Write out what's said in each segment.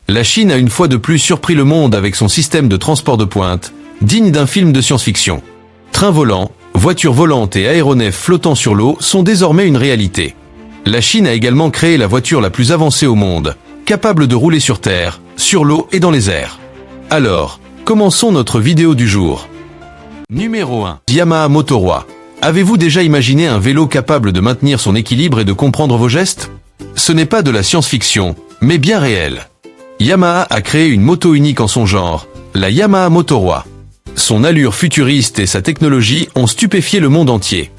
La Chine a une fois de plus surpris le monde avec son système de transport de pointe, digne d'un film de science-fiction. Trains volants, voitures volantes et aéronefs flottant sur l'eau sont désormais une réalité. La Chine a également créé la voiture la plus avancée au monde, capable de rouler sur terre, sur l'eau et dans les airs. Alors, commençons notre vidéo du jour. Numéro 1. Yamaha Motoroi. Avez-vous déjà imaginé un vélo capable de maintenir son équilibre et de comprendre vos gestes? Ce n'est pas de la science-fiction, mais bien réel. Yamaha a créé une moto unique en son genre, la Yamaha Motoroi. Son allure futuriste et sa technologie ont stupéfié le monde entier.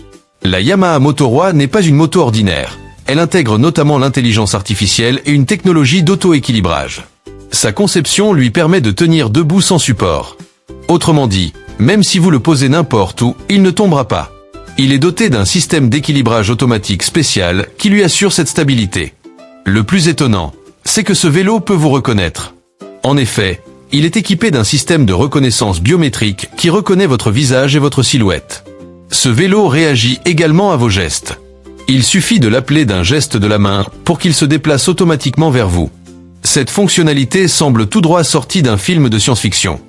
La Yamaha Motoroi n'est pas une moto ordinaire. Elle intègre notamment l'intelligence artificielle et une technologie d'auto-équilibrage. Sa conception lui permet de tenir debout sans support. Autrement dit, même si vous le posez n'importe où, il ne tombera pas. Il est doté d'un système d'équilibrage automatique spécial qui lui assure cette stabilité. Le plus étonnant, c'est que ce vélo peut vous reconnaître. En effet, il est équipé d'un système de reconnaissance biométrique qui reconnaît votre visage et votre silhouette. Ce vélo réagit également à vos gestes. Il suffit de l'appeler d'un geste de la main pour qu'il se déplace automatiquement vers vous. Cette fonctionnalité semble tout droit sortie d'un film de science-fiction.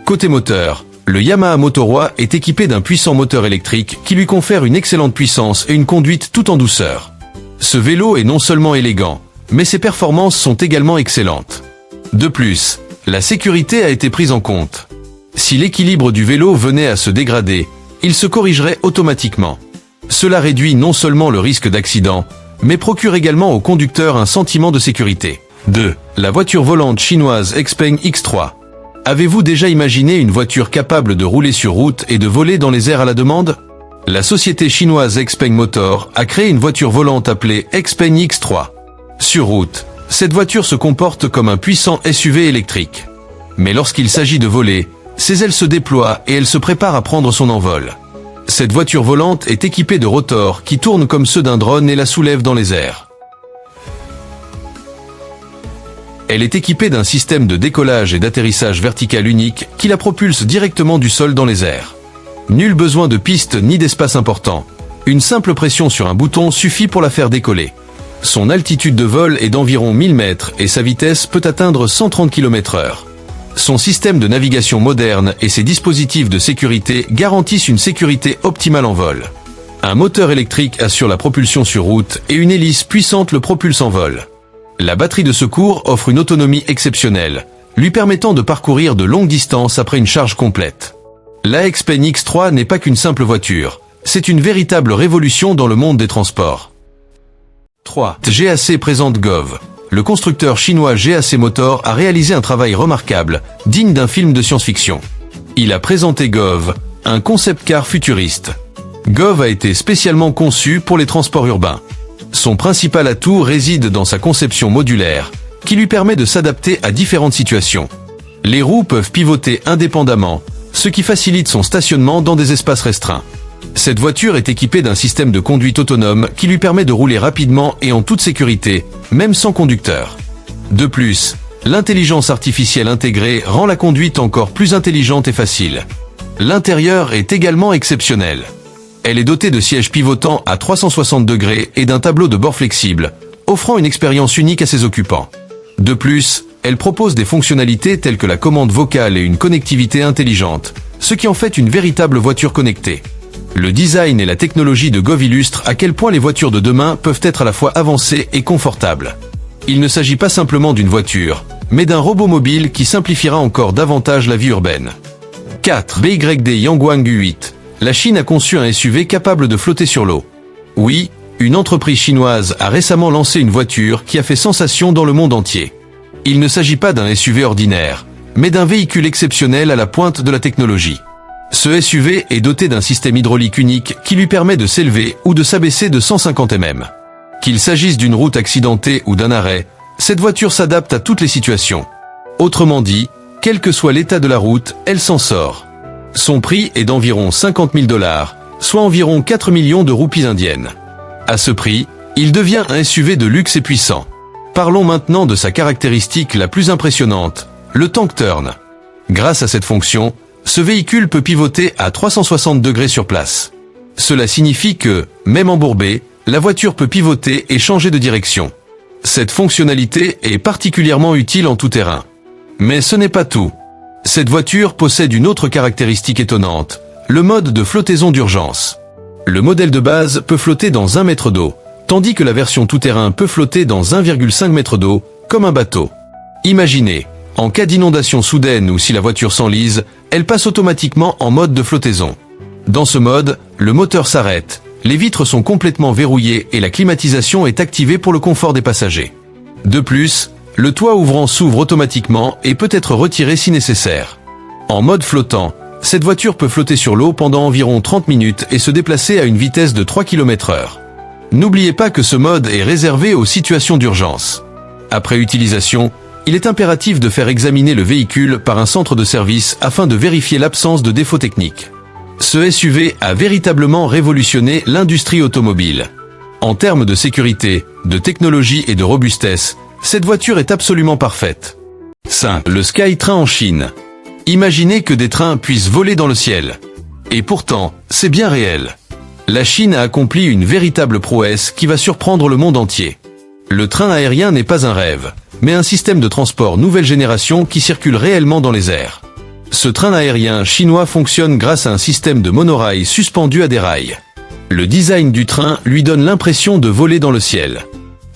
Côté moteur, le Yamaha Motoroi est équipé d'un puissant moteur électrique qui lui confère une excellente puissance et une conduite tout en douceur. Ce vélo est non seulement élégant, mais ses performances sont également excellentes. De plus, la sécurité a été prise en compte. Si l'équilibre du vélo venait à se dégrader, il se corrigerait automatiquement. Cela réduit non seulement le risque d'accident, mais procure également au conducteur un sentiment de sécurité. 2. La voiture volante chinoise Xpeng X3. Avez-vous déjà imaginé une voiture capable de rouler sur route et de voler dans les airs à la demande? La société chinoise Xpeng Motor a créé une voiture volante appelée Xpeng X3. Sur route, cette voiture se comporte comme un puissant SUV électrique. Mais lorsqu'il s'agit de voler, ses ailes se déploient et elle se prépare à prendre son envol. Cette voiture volante est équipée de rotors qui tournent comme ceux d'un drone et la soulèvent dans les airs. Elle est équipée d'un système de décollage et d'atterrissage vertical unique qui la propulse directement du sol dans les airs. Nul besoin de piste ni d'espace important. Une simple pression sur un bouton suffit pour la faire décoller. Son altitude de vol est d'environ 1000 mètres et sa vitesse peut atteindre 130 km/h. Son système de navigation moderne et ses dispositifs de sécurité garantissent une sécurité optimale en vol. Un moteur électrique assure la propulsion sur route et une hélice puissante le propulse en vol. La batterie de secours offre une autonomie exceptionnelle, lui permettant de parcourir de longues distances après une charge complète. La Xpeng X3 n'est pas qu'une simple voiture, c'est une véritable révolution dans le monde des transports. 3. GAC présente Gove. Le constructeur chinois GAC Motor a réalisé un travail remarquable, digne d'un film de science-fiction. Il a présenté Gove, un concept car futuriste. Gove a été spécialement conçu pour les transports urbains. Son principal atout réside dans sa conception modulaire, qui lui permet de s'adapter à différentes situations. Les roues peuvent pivoter indépendamment, ce qui facilite son stationnement dans des espaces restreints. Cette voiture est équipée d'un système de conduite autonome qui lui permet de rouler rapidement et en toute sécurité, même sans conducteur. De plus, l'intelligence artificielle intégrée rend la conduite encore plus intelligente et facile. L'intérieur est également exceptionnel. Elle est dotée de sièges pivotants à 360 degrés et d'un tableau de bord flexible, offrant une expérience unique à ses occupants. De plus, elle propose des fonctionnalités telles que la commande vocale et une connectivité intelligente, ce qui en fait une véritable voiture connectée. Le design et la technologie de Gove illustrent à quel point les voitures de demain peuvent être à la fois avancées et confortables. Il ne s'agit pas simplement d'une voiture, mais d'un robot mobile qui simplifiera encore davantage la vie urbaine. 4. BYD Yangwang U8. La Chine a conçu un SUV capable de flotter sur l'eau. Oui, une entreprise chinoise a récemment lancé une voiture qui a fait sensation dans le monde entier. Il ne s'agit pas d'un SUV ordinaire, mais d'un véhicule exceptionnel à la pointe de la technologie. Ce SUV est doté d'un système hydraulique unique qui lui permet de s'élever ou de s'abaisser de 150 mm. Qu'il s'agisse d'une route accidentée ou d'un arrêt, cette voiture s'adapte à toutes les situations. Autrement dit, quel que soit l'état de la route, elle s'en sort. Son prix est d'environ 50 000 $, soit environ 4 millions de roupies indiennes. À ce prix, il devient un SUV de luxe et puissant. Parlons maintenant de sa caractéristique la plus impressionnante, le tank turn. Grâce à cette fonction, ce véhicule peut pivoter à 360 degrés sur place. Cela signifie que, même embourbée, la voiture peut pivoter et changer de direction. Cette fonctionnalité est particulièrement utile en tout terrain. Mais ce n'est pas tout. Cette voiture possède une autre caractéristique étonnante, le mode de flottaison d'urgence. Le modèle de base peut flotter dans 1 mètre d'eau, tandis que la version tout-terrain peut flotter dans 1,5 mètre d'eau, comme un bateau. Imaginez, en cas d'inondation soudaine ou si la voiture s'enlise, elle passe automatiquement en mode de flottaison. Dans ce mode, le moteur s'arrête, les vitres sont complètement verrouillées et la climatisation est activée pour le confort des passagers. De plus, le toit ouvrant s'ouvre automatiquement et peut être retiré si nécessaire. En mode flottant, cette voiture peut flotter sur l'eau pendant environ 30 minutes et se déplacer à une vitesse de 3 km/h. N'oubliez pas que ce mode est réservé aux situations d'urgence. Après utilisation, il est impératif de faire examiner le véhicule par un centre de service afin de vérifier l'absence de défauts techniques. Ce SUV a véritablement révolutionné l'industrie automobile. En termes de sécurité, de technologie et de robustesse, cette voiture est absolument parfaite. 5. Le Skytrain en Chine. Imaginez que des trains puissent voler dans le ciel. Et pourtant, c'est bien réel. La Chine a accompli une véritable prouesse qui va surprendre le monde entier. Le train aérien n'est pas un rêve, mais un système de transport nouvelle génération qui circule réellement dans les airs. Ce train aérien chinois fonctionne grâce à un système de monorail suspendu à des rails. Le design du train lui donne l'impression de voler dans le ciel.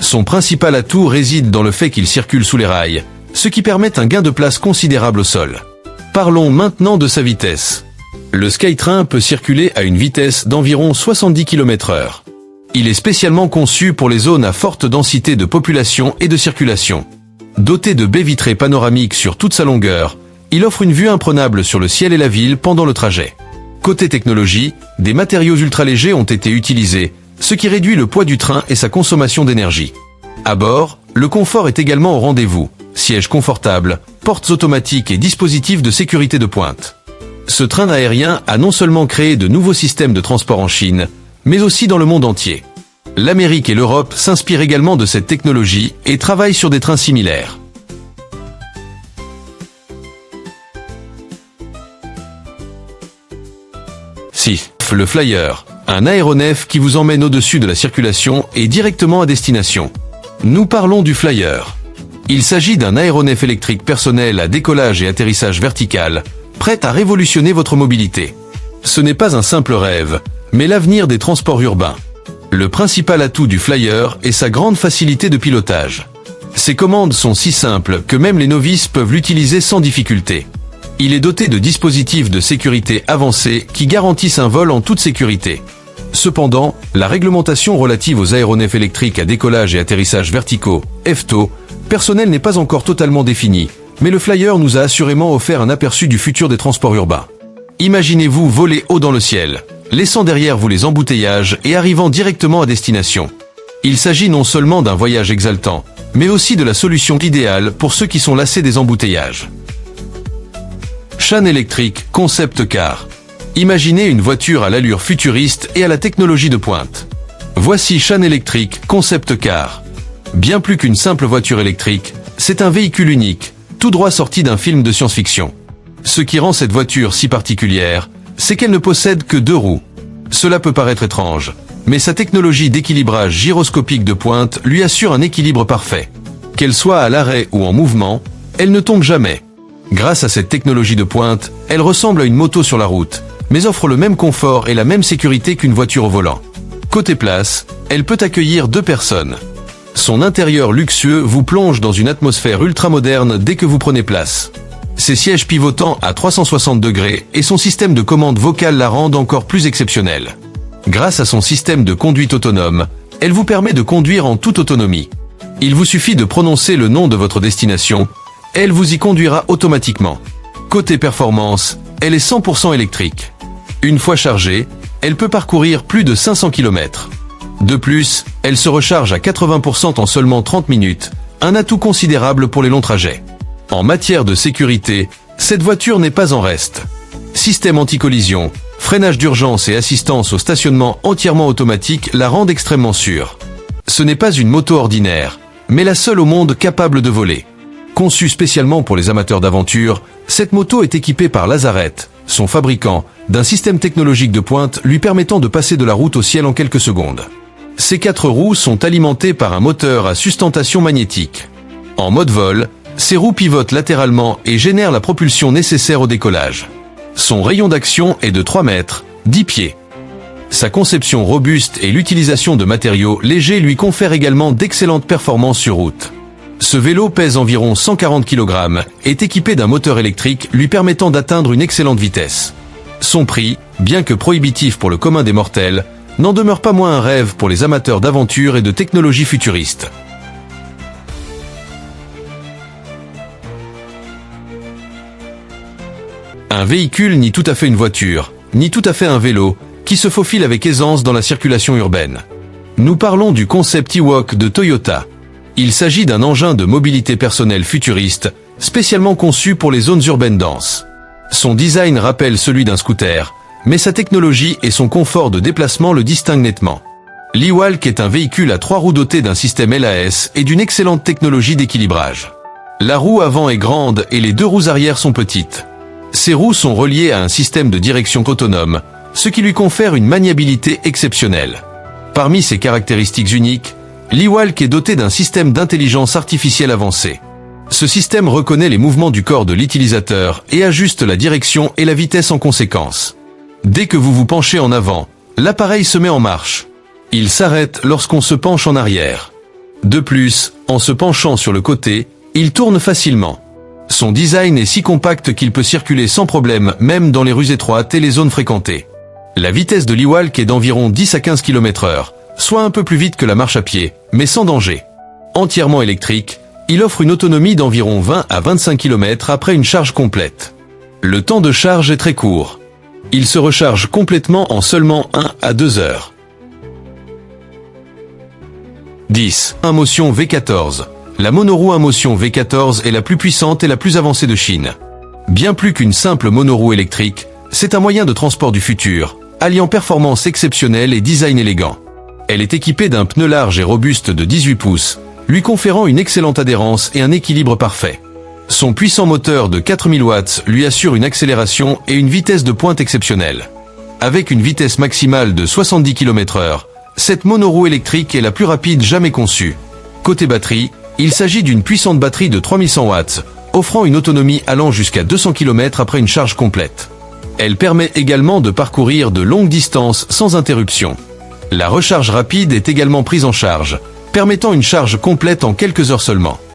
Son principal atout réside dans le fait qu'il circule sous les rails, ce qui permet un gain de place considérable au sol. Parlons maintenant de sa vitesse. Le Skytrain peut circuler à une vitesse d'environ 70 km/h. Il est spécialement conçu pour les zones à forte densité de population et de circulation. Doté de baies vitrées panoramiques sur toute sa longueur, il offre une vue imprenable sur le ciel et la ville pendant le trajet. Côté technologie, des matériaux ultra-légers ont été utilisés, ce qui réduit le poids du train et sa consommation d'énergie. À bord, le confort est également au rendez-vous. Sièges confortables, portes automatiques et dispositifs de sécurité de pointe. Ce train aérien a non seulement créé de nouveaux systèmes de transport en Chine, mais aussi dans le monde entier. L'Amérique et l'Europe s'inspirent également de cette technologie et travaillent sur des trains similaires. 6. Le Flyer, un aéronef qui vous emmène au-dessus de la circulation et directement à destination. Nous parlons du Flyer. Il s'agit d'un aéronef électrique personnel à décollage et atterrissage vertical, prêt à révolutionner votre mobilité. Ce n'est pas un simple rêve, mais l'avenir des transports urbains. Le principal atout du Flyer est sa grande facilité de pilotage. Ses commandes sont si simples que même les novices peuvent l'utiliser sans difficulté. Il est doté de dispositifs de sécurité avancés qui garantissent un vol en toute sécurité. Cependant, la réglementation relative aux aéronefs électriques à décollage et atterrissage verticaux, EFTO, personnel n'est pas encore totalement définie, mais le Flyer nous a assurément offert un aperçu du futur des transports urbains. Imaginez-vous voler haut dans le ciel, laissant derrière vous les embouteillages et arrivant directement à destination. Il s'agit non seulement d'un voyage exaltant, mais aussi de la solution idéale pour ceux qui sont lassés des embouteillages. Shan Electric Concept Car. Imaginez une voiture à l'allure futuriste et à la technologie de pointe. Voici Shan Electric Concept Car. Bien plus qu'une simple voiture électrique, c'est un véhicule unique, tout droit sorti d'un film de science-fiction. Ce qui rend cette voiture si particulière, c'est qu'elle ne possède que 2 roues. Cela peut paraître étrange, mais sa technologie d'équilibrage gyroscopique de pointe lui assure un équilibre parfait. Qu'elle soit à l'arrêt ou en mouvement, elle ne tombe jamais. Grâce à cette technologie de pointe, elle ressemble à une moto sur la route, mais offre le même confort et la même sécurité qu'une voiture au volant. Côté place, elle peut accueillir 2 personnes. Son intérieur luxueux vous plonge dans une atmosphère ultramoderne dès que vous prenez place. Ses sièges pivotants à 360 degrés et son système de commande vocale la rendent encore plus exceptionnelle. Grâce à son système de conduite autonome, elle vous permet de conduire en toute autonomie. Il vous suffit de prononcer le nom de votre destination, elle vous y conduira automatiquement. Côté performance, elle est 100% électrique. Une fois chargée, elle peut parcourir plus de 500 km. De plus, elle se recharge à 80% en seulement 30 minutes, un atout considérable pour les longs trajets. En matière de sécurité, cette voiture n'est pas en reste. Système anti-collision, freinage d'urgence et assistance au stationnement entièrement automatique la rendent extrêmement sûre. Ce n'est pas une moto ordinaire, mais la seule au monde capable de voler. Conçue spécialement pour les amateurs d'aventure, cette moto est équipée par Lazaret, son fabricant, d'un système technologique de pointe lui permettant de passer de la route au ciel en quelques secondes. Ces 4 roues sont alimentées par un moteur à sustentation magnétique. En mode vol, ces roues pivotent latéralement et génèrent la propulsion nécessaire au décollage. Son rayon d'action est de 3 mètres, 10 pieds. Sa conception robuste et l'utilisation de matériaux légers lui confèrent également d'excellentes performances sur route. Ce vélo pèse environ 140 kg, est équipé d'un moteur électrique lui permettant d'atteindre une excellente vitesse. Son prix, bien que prohibitif pour le commun des mortels, n'en demeure pas moins un rêve pour les amateurs d'aventure et de technologies futuristes. Un véhicule ni tout à fait une voiture, ni tout à fait un vélo, qui se faufile avec aisance dans la circulation urbaine. Nous parlons du concept Ewok de Toyota. Il s'agit d'un engin de mobilité personnelle futuriste, spécialement conçu pour les zones urbaines denses. Son design rappelle celui d'un scooter, mais sa technologie et son confort de déplacement le distinguent nettement. L'Ewok est un véhicule à 3 roues doté d'un système LAS et d'une excellente technologie d'équilibrage. La roue avant est grande et les 2 roues arrière sont petites. Ces roues sont reliées à un système de direction autonome, ce qui lui confère une maniabilité exceptionnelle. Parmi ses caractéristiques uniques, l'Ewok est doté d'un système d'intelligence artificielle avancé. Ce système reconnaît les mouvements du corps de l'utilisateur et ajuste la direction et la vitesse en conséquence. Dès que vous vous penchez en avant, l'appareil se met en marche. Il s'arrête lorsqu'on se penche en arrière. De plus, en se penchant sur le côté, il tourne facilement. Son design est si compact qu'il peut circuler sans problème même dans les rues étroites et les zones fréquentées. La vitesse de l'Ewok est d'environ 10 à 15 km/h, soit un peu plus vite que la marche à pied, mais sans danger. Entièrement électrique, il offre une autonomie d'environ 20 à 25 km après une charge complète. Le temps de charge est très court. Il se recharge complètement en seulement 1 à 2 heures. 10. Motion V14. La monoroue à motion V14 est la plus puissante et la plus avancée de Chine. Bien plus qu'une simple monoroue électrique, c'est un moyen de transport du futur, alliant performance exceptionnelle et design élégant. Elle est équipée d'un pneu large et robuste de 18 pouces, lui conférant une excellente adhérence et un équilibre parfait. Son puissant moteur de 4000 watts lui assure une accélération et une vitesse de pointe exceptionnelle. Avec une vitesse maximale de 70 km/h, cette monoroue électrique est la plus rapide jamais conçue. Côté batterie, il s'agit d'une puissante batterie de 3100 watts, offrant une autonomie allant jusqu'à 200 km après une charge complète. Elle permet également de parcourir de longues distances sans interruption. La recharge rapide est également prise en charge, permettant une charge complète en quelques heures seulement.